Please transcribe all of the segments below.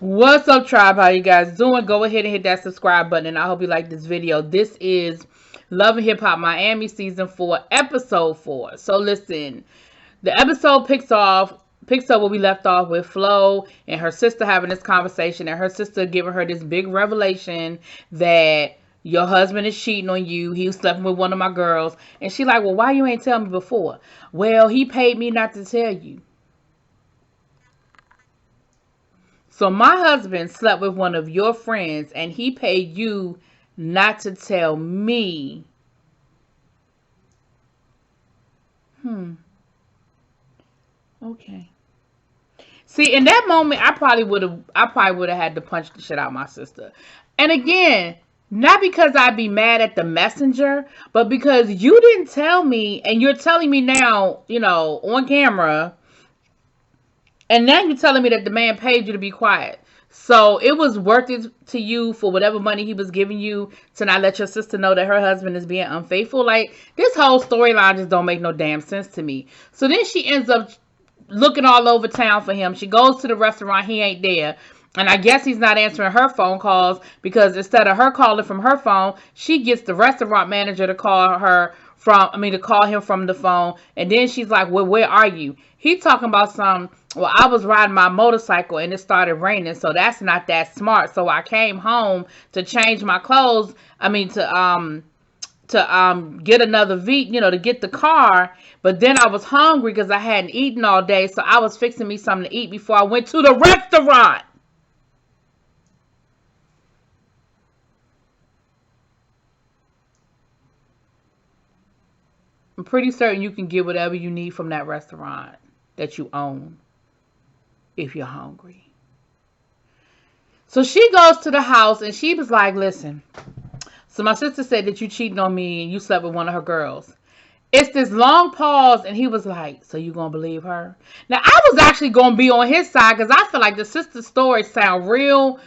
What's up, tribe? How you guys doing? Go ahead and hit that subscribe button, and I hope you like this video. This is Love and Hip Hop Miami Season 4, Episode 4. So listen, the episode picks up where we left off with Flo and her sister having this conversation, and her sister giving her this big revelation that your husband is cheating on you. He was sleeping with one of my girls. And she like, well, why you ain't tell me before? Well, he paid me not to tell you. So my husband slept with one of your friends and he paid you not to tell me. Okay. See, in that moment, I probably would have had to punch the shit out of my sister. And again, not because I'd be mad at the messenger, but because you didn't tell me, and you're telling me now, on camera, and now you're telling me that the man paid you to be quiet. So it was worth it to you for whatever money he was giving you to not let your sister know that her husband is being unfaithful. Like, this whole storyline just don't make no damn sense to me. So then she ends up looking all over town for him. She goes to the restaurant. He ain't there. And I guess he's not answering her phone calls because instead of her calling from her phone, she gets the restaurant manager to call him from the phone. And then she's like, well, where are you? He talking about well, I was riding my motorcycle and it started raining. So that's not that smart. So I came home to change my clothes. To get another to get the car. But then I was hungry because I hadn't eaten all day. So I was fixing me something to eat before I went to the restaurant. I'm pretty certain you can get whatever you need from that restaurant that you own if you're hungry. So she goes to the house and she was like, listen, so my sister said that you cheated on me and you slept with one of her girls. It's this long pause and he was like, so you gonna believe her? Now I was actually gonna be on his side because I feel like the sister's story sound real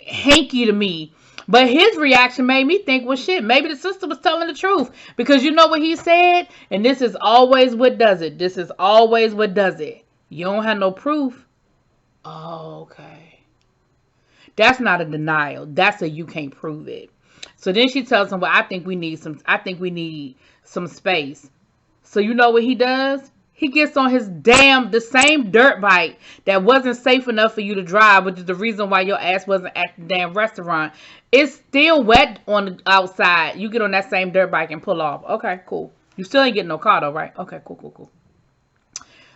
hanky to me. But his reaction made me think, well, shit, maybe the sister was telling the truth. Because you know what he said? And this is always what does it. This is always what does it. You don't have no proof. Oh, okay. That's not a denial. That's a you can't prove it. So then she tells him, well, I think we need some space. So you know what he does? He gets on the same dirt bike that wasn't safe enough for you to drive, which is the reason why your ass wasn't at the damn restaurant. It's still wet on the outside. You get on that same dirt bike and pull off. Okay, cool. You still ain't getting no car though, right? Okay, cool.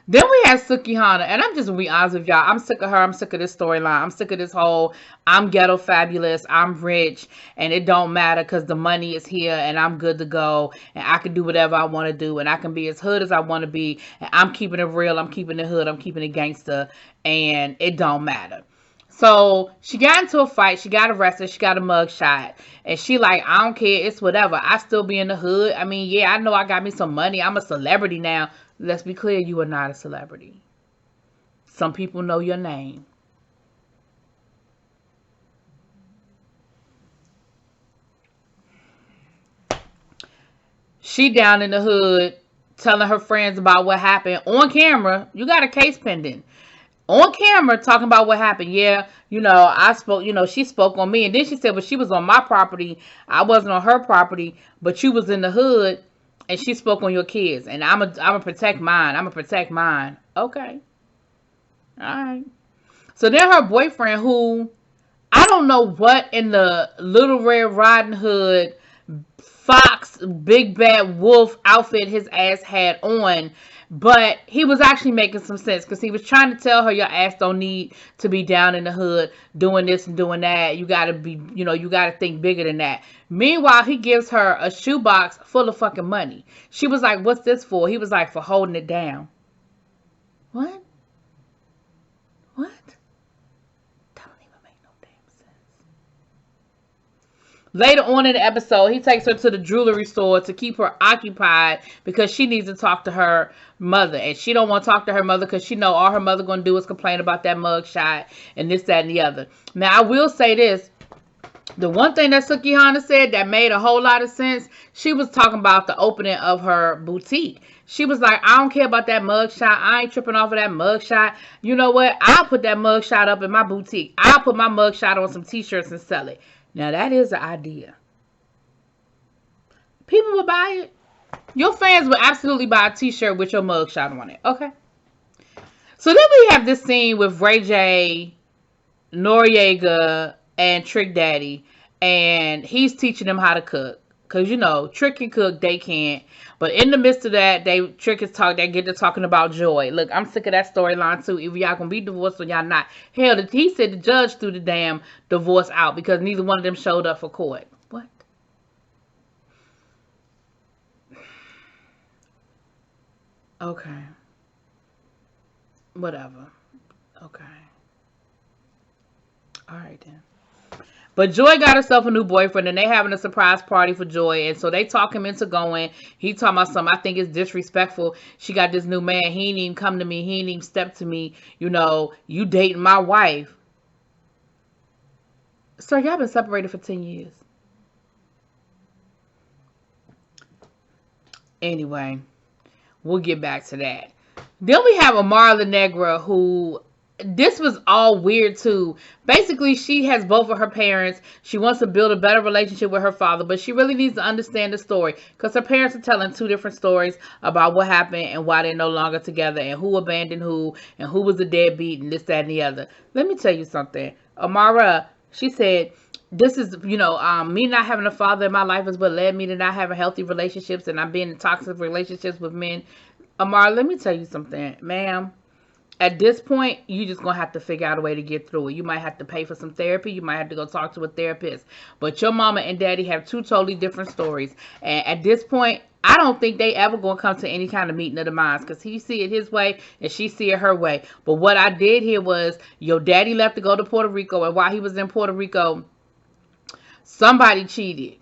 Then we have Sukihana, and I'm just going to be honest with y'all. I'm sick of her. I'm sick of this storyline. I'm sick of this whole, I'm ghetto fabulous, I'm rich, and it don't matter because the money is here, and I'm good to go, and I can do whatever I want to do, and I can be as hood as I want to be, and I'm keeping it real, I'm keeping it hood, I'm keeping it gangster, and it don't matter. So she got into a fight. She got arrested. She got a mug shot. And she like, I don't care. It's whatever. I still be in the hood. I mean, yeah, I know I got me some money. I'm a celebrity now. Let's be clear. You are not a celebrity. Some people know your name. She down in the hood telling her friends about what happened on camera. You got a case pending. On camera talking about what happened. Yeah, I spoke, she spoke on me. And then she said, well, she was on my property. I wasn't on her property, but you was in the hood and she spoke on your kids. And I'm a protect mine. I'm a protect mine. Okay. All right. So then her boyfriend, who I don't know what in the Little Red Riding Hood Fox Big Bad Wolf outfit his ass had on. But he was actually making some sense because he was trying to tell her your ass don't need to be down in the hood doing this and doing that. You got to be, you got to think bigger than that. Meanwhile, he gives her a shoebox full of fucking money. She was like, what's this for? He was like, for holding it down. What? What? That don't even make no damn sense. Later on in the episode, he takes her to the jewelry store to keep her occupied because she needs to talk to her mother. And she don't want to talk to her mother because she know all her mother going to do is complain about that mug shot and this, that, and the other. Now, I will say this. The one thing that Sukihana said that made a whole lot of sense, she was talking about the opening of her boutique. She was like, I don't care about that mugshot. I ain't tripping off of that mugshot. You know what? I'll put that mugshot up in my boutique. I'll put my mugshot on some t-shirts and sell it. Now, that is an idea. People will buy it. Your fans will absolutely buy a t-shirt with your mugshot on it. Okay? So then we have this scene with Ray J, Noriega, and Trick Daddy. And he's teaching them how to cook. Because, you know, Trick can cook, they can't. But in the midst of that, they get to talking about Joy. Look, I'm sick of that storyline too. Either y'all gonna be divorced or y'all not. Hell, he said the judge threw the damn divorce out because neither one of them showed up for court. What? Okay. Whatever. Okay. Alright then. But Joy got herself a new boyfriend, and they having a surprise party for Joy, and so they talk him into going. He talking about something I think is disrespectful. She got this new man. He ain't even come to me. He ain't even step to me. You know, you dating my wife. Sir, y'all been separated for 10 years. Anyway, we'll get back to that. Then we have Amara Negra, who... This was all weird too. Basically, she has both of her parents. She wants to build a better relationship with her father, but she really needs to understand the story because her parents are telling two different stories about what happened and why they're no longer together and who abandoned who and who was a deadbeat and this, that, and the other. Let me tell you something. Amara, she said, this is, you know, me not having a father in my life is what led me to not having healthy relationships, and I've been in toxic relationships with men. Amara, let me tell you something, ma'am. At this point, you just going to have to figure out a way to get through it. You might have to pay for some therapy. You might have to go talk to a therapist. But your mama and daddy have two totally different stories. And at this point, I don't think they ever going to come to any kind of meeting of the minds. Because he see it his way and she see it her way. But what I did here was your daddy left to go to Puerto Rico. And while he was in Puerto Rico, somebody cheated.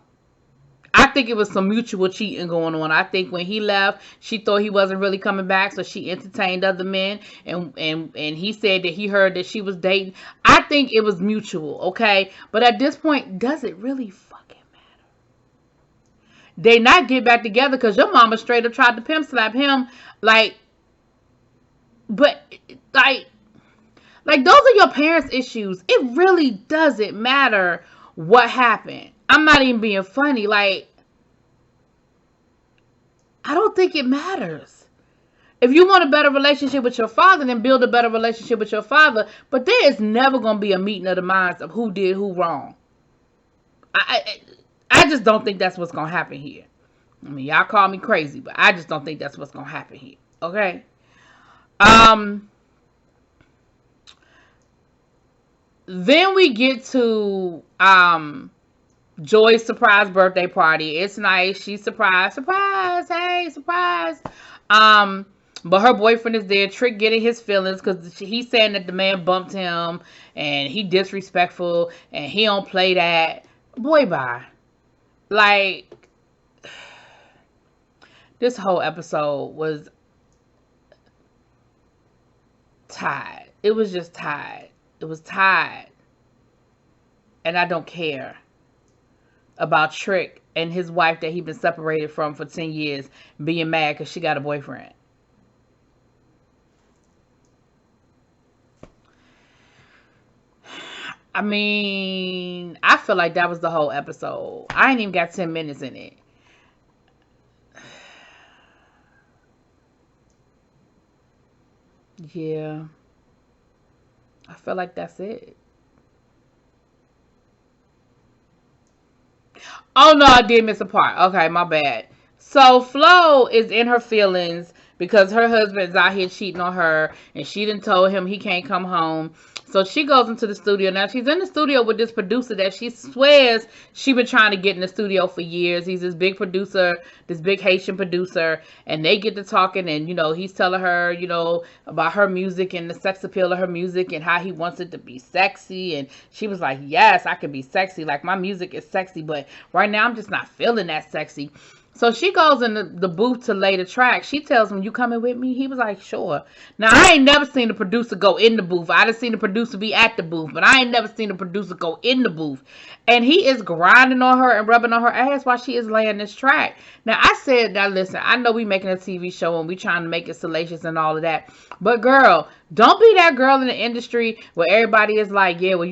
I think it was some mutual cheating going on. I think when he left, she thought he wasn't really coming back, so she entertained other men. And he said that he heard that she was dating. I think it was mutual, okay? But at this point, does it really fucking matter? They not get back together because your mama straight up tried to pimp slap him. Like, those are your parents' issues. It really doesn't matter what happened. I'm not even being funny. Like, I don't think it matters. If you want a better relationship with your father, then build a better relationship with your father. But there is never going to be a meeting of the minds of who did who wrong. I just don't think that's what's going to happen here. I mean, y'all call me crazy, but I just don't think that's what's going to happen here. Okay? Then we get to Joy's surprise birthday party. It's nice. She's surprised. Surprise. Hey, surprise. But her boyfriend is there. Trick getting his feelings because he's saying that the man bumped him and he disrespectful and he don't play that. Boy, bye. Like, this whole episode was tired. It was just tired. It was tired. And I don't care about Trick and his wife that he been separated from for 10 years being mad because she got a boyfriend. I mean, I feel like that was the whole episode. I ain't even got 10 minutes in it. Yeah. I feel like that's it. Oh, no, I did miss a part. Okay, my bad. So, Flo is in her feelings because her husband's out here cheating on her and she done told him he can't come home. So, she goes into the studio. Now, she's in the studio with this producer that she swears she been trying to get in the studio for years. He's this big producer, this big Haitian producer, and they get to talking and, you know, he's telling her, you know, about her music and the sex appeal of her music and how he wants it to be sexy. And she was like, yes, I can be sexy. Like, my music is sexy, but right now I'm just not feeling that sexy. So she goes in the booth to lay the track. She tells him, "You coming with me?" He was like, "Sure." Now, I ain't never seen the producer go in the booth. I done seen the producer be at the booth, but I ain't never seen the producer go in the booth. And he is grinding on her and rubbing on her ass while she is laying this track. Now, I said, now listen, I know we making a TV show and we trying to make it salacious and all of that. But girl, don't be that girl in the industry where everybody is like, yeah, well,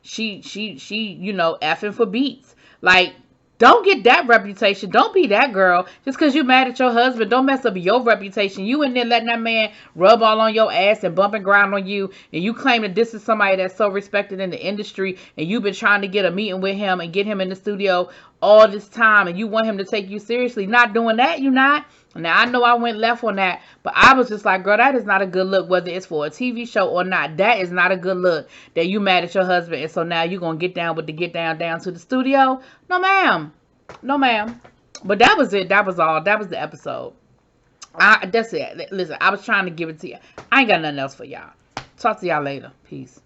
she, effing for beats. Like, don't get that reputation. Don't be that girl. Just because you mad at your husband, don't mess up your reputation. You in there letting that man rub all on your ass and bump and grind on you, and you claim that this is somebody that's so respected in the industry, and you've been trying to get a meeting with him and get him in the studio all this time, and you want him to take you seriously. Not doing that, you not. Now, I know I went left on that, but I was just like, girl, that is not a good look, whether it's for a TV show or not. That is not a good look that you mad at your husband, and so now you're going to get down with the get down to the studio. No, ma'am. No, ma'am. But that was it. That was all. That was the episode. That's it. Listen, I was trying to give it to you. I ain't got nothing else for y'all. Talk to y'all later. Peace.